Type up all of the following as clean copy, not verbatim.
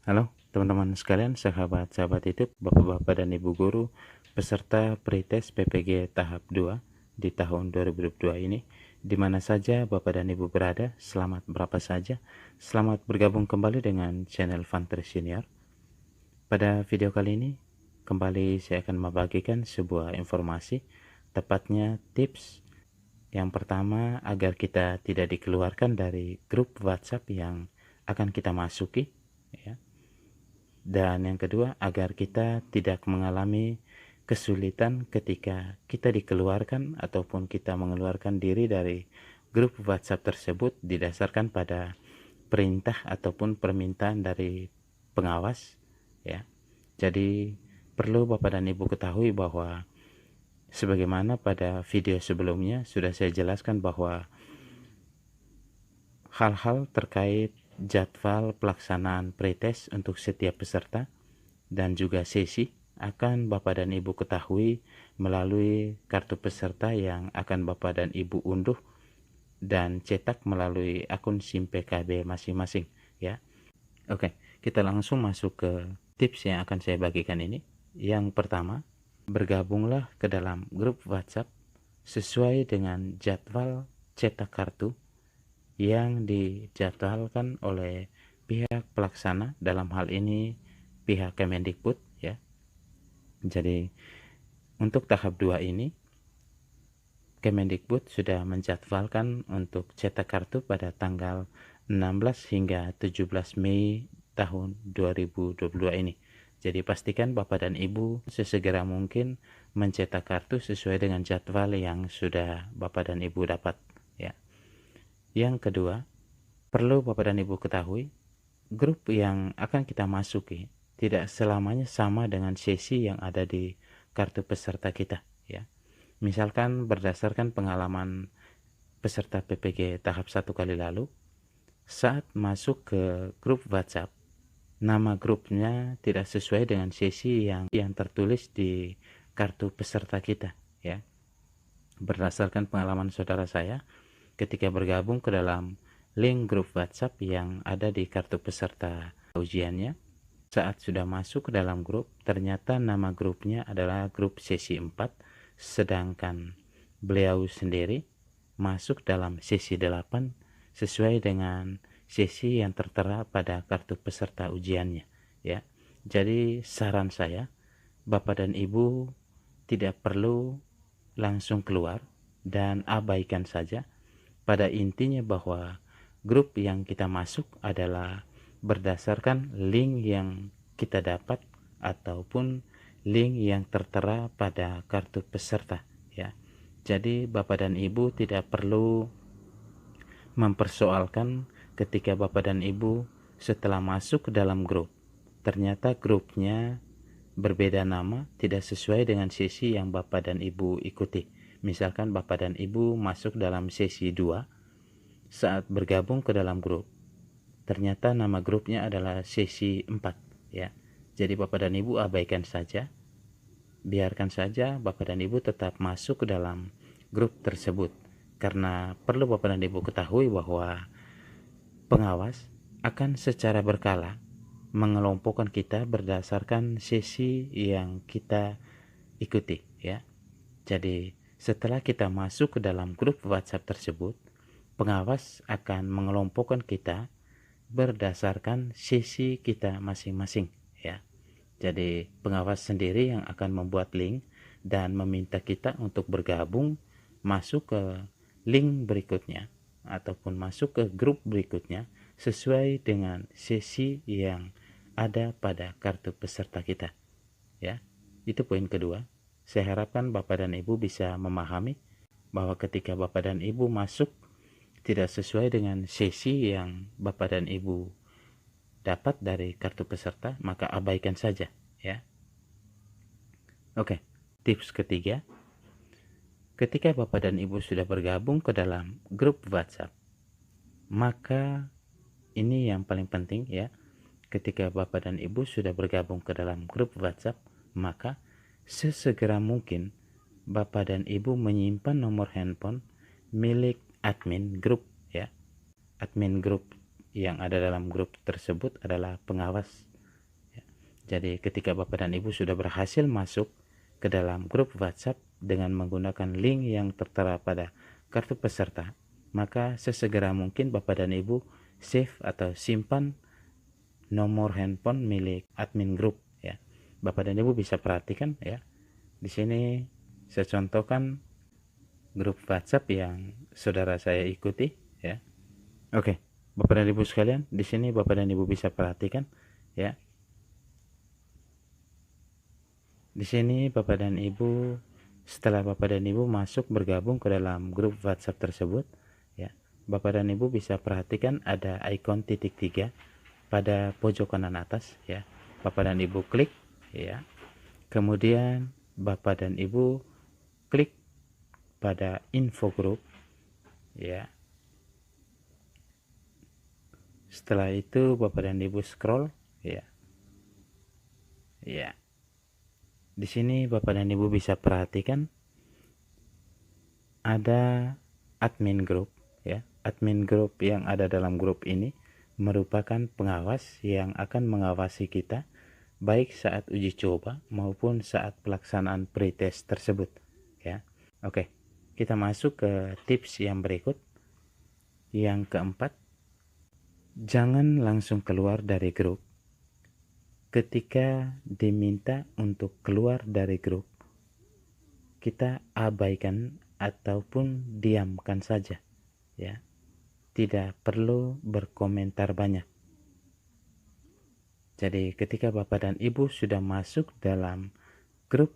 Halo teman-teman sekalian, sahabat-sahabat YouTube, Bapak-Bapak dan Ibu Guru, peserta pretest PPG tahap 2 di tahun 2022 ini. Di mana saja Bapak dan Ibu berada, selamat berapa saja. Selamat bergabung kembali dengan channel Fantri Senior. Pada video kali ini, kembali saya akan membagikan sebuah informasi, tepatnya tips. Yang pertama, agar kita tidak dikeluarkan dari grup WhatsApp yang akan kita masuki, ya. Dan yang kedua, agar kita tidak mengalami kesulitan ketika kita dikeluarkan ataupun kita mengeluarkan diri dari grup WhatsApp tersebut didasarkan pada perintah ataupun permintaan dari pengawas, ya. Jadi perlu Bapak dan Ibu ketahui bahwa sebagaimana pada video sebelumnya sudah saya jelaskan bahwa hal-hal terkait jadwal pelaksanaan pretest untuk setiap peserta dan juga sesi akan Bapak dan Ibu ketahui melalui kartu peserta yang akan Bapak dan Ibu unduh dan cetak melalui akun SIM PKB masing-masing, ya. Oke, kita langsung masuk ke tips yang akan saya bagikan ini. Yang pertama, bergabunglah ke dalam grup WhatsApp sesuai dengan jadwal cetak kartu yang dijadwalkan oleh pihak pelaksana, dalam hal ini pihak Kemendikbud, ya. Jadi untuk tahap 2 ini Kemendikbud sudah menjadwalkan untuk cetak kartu pada tanggal 16 hingga 17 Mei tahun 2022 ini. Jadi pastikan Bapak dan Ibu sesegera mungkin mencetak kartu sesuai dengan jadwal yang sudah Bapak dan Ibu dapat, ya. Yang kedua, perlu Bapak dan Ibu ketahui, grup yang akan kita masuki tidak selamanya sama dengan sesi yang ada di kartu peserta kita, ya. Misalkan berdasarkan pengalaman peserta PPG tahap 1 kali lalu, saat masuk ke grup WhatsApp, nama grupnya tidak sesuai dengan sesi yang tertulis di kartu peserta kita, ya. Berdasarkan pengalaman saudara saya, ketika bergabung ke dalam link grup WhatsApp yang ada di kartu peserta ujiannya, saat sudah masuk ke dalam grup, ternyata nama grupnya adalah grup sesi 4, sedangkan beliau sendiri masuk dalam sesi 8 sesuai dengan sesi yang tertera pada kartu peserta ujiannya, ya. Jadi saran saya, Bapak dan Ibu tidak perlu langsung keluar dan abaikan saja. Pada intinya bahwa grup yang kita masuk adalah berdasarkan link yang kita dapat ataupun link yang tertera pada kartu peserta, ya. Jadi Bapak dan Ibu tidak perlu mempersoalkan ketika Bapak dan Ibu setelah masuk ke dalam grup ternyata grupnya berbeda nama, tidak sesuai dengan sesi yang Bapak dan Ibu ikuti. Misalkan Bapak dan Ibu masuk dalam sesi 2, saat bergabung ke dalam grup ternyata nama grupnya adalah sesi 4, ya. Jadi Bapak dan Ibu abaikan saja, biarkan saja Bapak dan Ibu tetap masuk ke dalam grup tersebut, karena perlu Bapak dan Ibu ketahui bahwa pengawas akan secara berkala mengelompokkan kita berdasarkan sesi yang kita ikuti, ya. Jadi setelah kita masuk ke dalam grup WhatsApp tersebut, pengawas akan mengelompokkan kita berdasarkan sesi kita masing-masing, ya. Jadi pengawas sendiri yang akan membuat link dan meminta kita untuk bergabung masuk ke link berikutnya ataupun masuk ke grup berikutnya sesuai dengan sesi yang ada pada kartu peserta kita, ya. Itu poin kedua. Saya harapkan Bapak dan Ibu bisa memahami bahwa ketika Bapak dan Ibu masuk tidak sesuai dengan sesi yang Bapak dan Ibu dapat dari kartu peserta, maka abaikan saja, ya. Oke, tips ketiga, ketika Bapak dan Ibu sudah bergabung ke dalam grup WhatsApp, maka ini yang paling penting, ya. Ketika Bapak dan Ibu sudah bergabung ke dalam grup WhatsApp, maka sesegera mungkin Bapak dan Ibu menyimpan nomor handphone milik admin grup, ya. Admin grup yang ada dalam grup tersebut adalah pengawas Jadi ketika Bapak dan Ibu sudah berhasil masuk ke dalam grup WhatsApp dengan menggunakan link yang tertera pada kartu peserta, maka sesegera mungkin Bapak dan Ibu save atau simpan nomor handphone milik admin grup ya. Bapak dan Ibu bisa perhatikan ya. Di sini saya contohkan grup WhatsApp yang saudara saya ikuti ya. Oke, Bapak dan Ibu sekalian, di sini Bapak dan Ibu bisa perhatikan ya. Di sini Bapak dan Ibu, setelah Bapak dan Ibu masuk bergabung ke dalam grup WhatsApp tersebut ya, Bapak dan Ibu bisa perhatikan ada ikon titik 3 pada pojok kanan atas ya. Bapak dan Ibu klik ya. Kemudian Bapak dan Ibu klik pada info grup ya. Setelah itu Bapak dan Ibu scroll ya. Ya. Di sini Bapak dan Ibu bisa perhatikan ada admin grup ya. Admin grup yang ada dalam grup ini merupakan pengawas yang akan mengawasi kita baik saat uji coba maupun saat pelaksanaan pretest tersebut ya. Oke, kita masuk ke tips yang berikut. Yang keempat, jangan langsung keluar dari grup ketika diminta untuk keluar dari grup. Kita abaikan ataupun diamkan saja ya. Tidak perlu berkomentar banyak. Jadi ketika Bapak dan Ibu sudah masuk dalam grup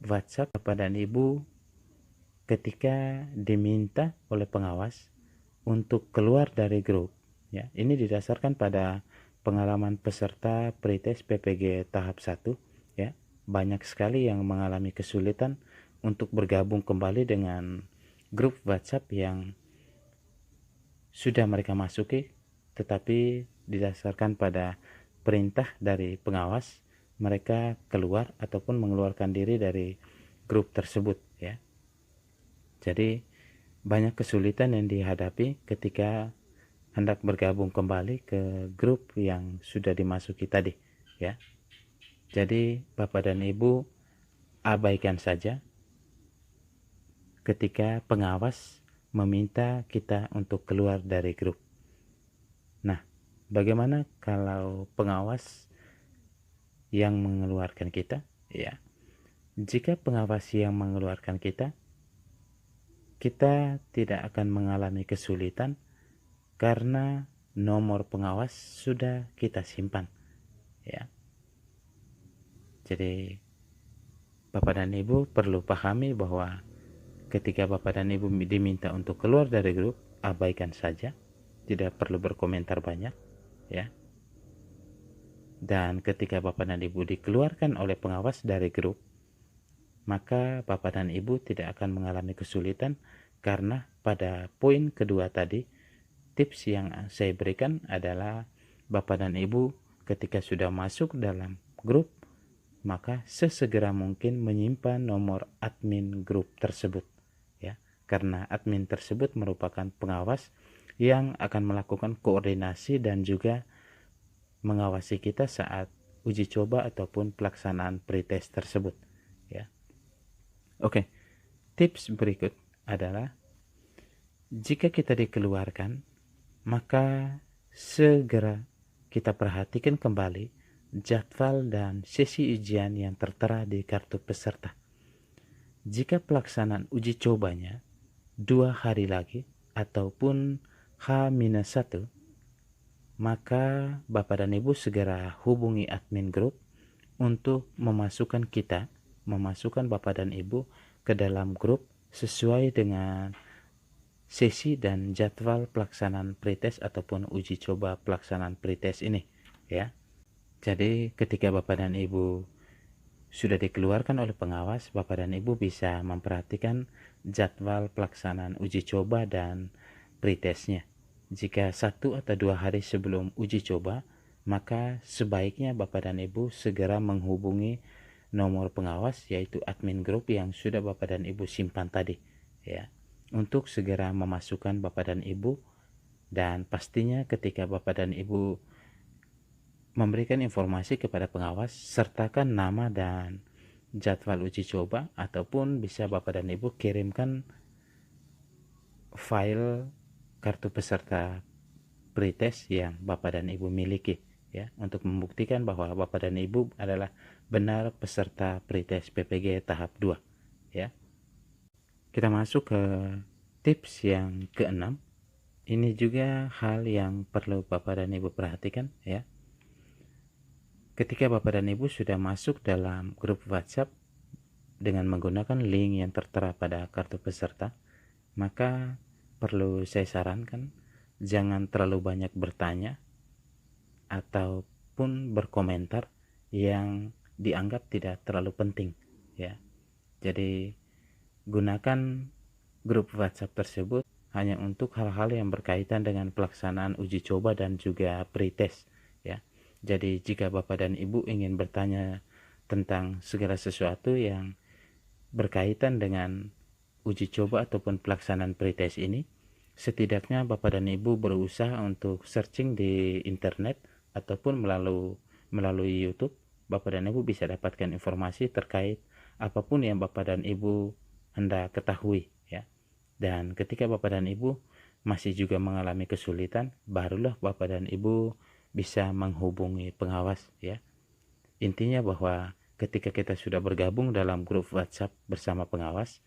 WhatsApp, Bapak dan Ibu ketika diminta oleh pengawas untuk keluar dari grup ya, ini didasarkan pada pengalaman peserta pretest PPG tahap 1 ya. Banyak sekali yang mengalami kesulitan untuk bergabung kembali dengan grup WhatsApp yang sudah mereka masuki, tetapi didasarkan pada perintah dari pengawas mereka keluar ataupun mengeluarkan diri dari grup tersebut ya. Jadi banyak kesulitan yang dihadapi ketika hendak bergabung kembali ke grup yang sudah dimasuki tadi ya. Jadi Bapak dan Ibu abaikan saja ketika pengawas meminta kita untuk keluar dari grup. Nah, bagaimana kalau pengawas yang mengeluarkan kita ya? Jika pengawas yang mengeluarkan kita tidak akan mengalami kesulitan karena nomor pengawas sudah kita simpan ya. Jadi Bapak dan Ibu perlu pahami bahwa ketika Bapak dan Ibu diminta untuk keluar dari grup, abaikan saja, tidak perlu berkomentar banyak ya. Dan ketika Bapak dan Ibu dikeluarkan oleh pengawas dari grup, maka Bapak dan Ibu tidak akan mengalami kesulitan karena pada poin kedua tadi, tips yang saya berikan adalah Bapak dan Ibu ketika sudah masuk dalam grup, maka sesegera mungkin menyimpan nomor admin grup tersebut ya, karena admin tersebut merupakan pengawas yang akan melakukan koordinasi dan juga mengawasi kita saat uji coba ataupun pelaksanaan pretest tersebut ya. Oke, tips berikut adalah jika kita dikeluarkan, maka segera kita perhatikan kembali jadwal dan sesi ujian yang tertera di kartu peserta. Jika pelaksanaan uji cobanya 2 hari lagi ataupun H-1, maka Bapak dan Ibu segera hubungi admin grup untuk memasukkan Bapak dan Ibu ke dalam grup sesuai dengan sesi dan jadwal pelaksanaan pretest ataupun uji coba pelaksanaan pretest ini ya. Jadi ketika Bapak dan Ibu sudah dikeluarkan oleh pengawas, Bapak dan Ibu bisa memperhatikan jadwal pelaksanaan uji coba dan pretestnya. Jika 1 atau 2 hari sebelum uji coba, maka sebaiknya Bapak dan Ibu segera menghubungi nomor pengawas, yaitu admin grup yang sudah Bapak dan Ibu simpan tadi ya, untuk segera memasukkan Bapak dan Ibu. Dan pastinya ketika Bapak dan Ibu memberikan informasi kepada pengawas, sertakan nama dan jadwal uji coba, ataupun bisa Bapak dan Ibu kirimkan file kartu peserta pretest yang Bapak dan Ibu miliki, ya, untuk membuktikan bahwa Bapak dan Ibu adalah benar peserta pretest PPG tahap 2, ya. Kita masuk ke tips yang keenam. Ini juga hal yang perlu Bapak dan Ibu perhatikan, ya. Ketika Bapak dan Ibu sudah masuk dalam grup WhatsApp dengan menggunakan link yang tertera pada kartu peserta, maka perlu saya sarankan jangan terlalu banyak bertanya ataupun berkomentar yang dianggap tidak terlalu penting, ya. Jadi gunakan grup WhatsApp tersebut hanya untuk hal-hal yang berkaitan dengan pelaksanaan uji coba dan juga pretest, ya. Jadi jika Bapak dan Ibu ingin bertanya tentang segala sesuatu yang berkaitan dengan uji coba ataupun pelaksanaan pretest ini, setidaknya Bapak dan Ibu berusaha untuk searching di internet ataupun melalui YouTube. Bapak dan Ibu bisa dapatkan informasi terkait apapun yang Bapak dan Ibu hendak ketahui, ya. Dan ketika Bapak dan Ibu masih juga mengalami kesulitan, barulah Bapak dan Ibu bisa menghubungi pengawas, ya. Intinya bahwa ketika kita sudah bergabung dalam grup WhatsApp bersama pengawas,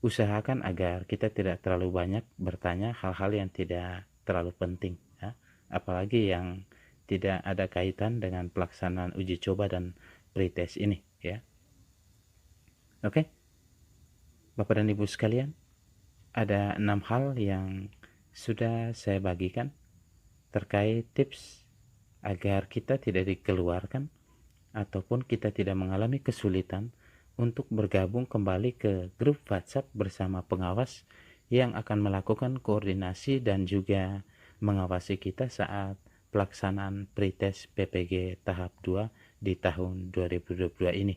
usahakan agar kita tidak terlalu banyak bertanya hal-hal yang tidak terlalu penting, ya. Apalagi yang tidak ada kaitan dengan pelaksanaan uji coba dan pretest ini, ya. Oke, Bapak dan Ibu sekalian, ada 6 hal yang sudah saya bagikan terkait tips agar kita tidak dikeluarkan ataupun kita tidak mengalami kesulitan untuk bergabung kembali ke grup WhatsApp bersama pengawas yang akan melakukan koordinasi dan juga mengawasi kita saat pelaksanaan pretest PPG tahap 2 di tahun 2022 ini.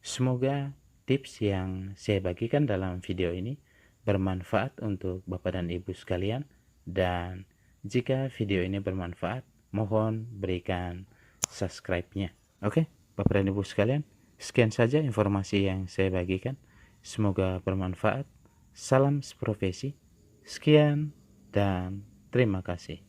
Semoga tips yang saya bagikan dalam video ini bermanfaat untuk Bapak dan Ibu sekalian, dan jika video ini bermanfaat, mohon berikan subscribe-nya. Oke, Bapak dan Ibu sekalian, sekian saja informasi yang saya bagikan. Semoga bermanfaat. Salam seprofesi. Sekian dan terima kasih.